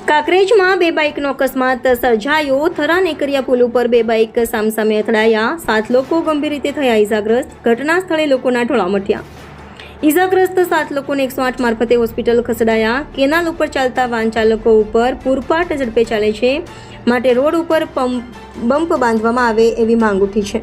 કાંકરેજમાં બે બાઇકનો અકસ્માત સર્જાયો। થરા નેકરિયા પુલ ઉપર બે બાઇક સામસામે અથડાયા। 7 લોકો ગંભીર રીતે થયા ઇજાગ્રસ્ત। ઘટના સ્થળે લોકોના ટોળા મટ્યા। ઇજાગ્રસ્ત 7 લોકોને 108 મારફતે હોસ્પિટલ ખસેડાયા। કેનાલ ઉપર ચાલતા વાહન ચાલકો ઉપર પૂરપાટ ઝડપે ચાલે છે, માટે રોડ ઉપર બમ્પ બાંધવામાં આવે એવી માંગ ઉઠી છે।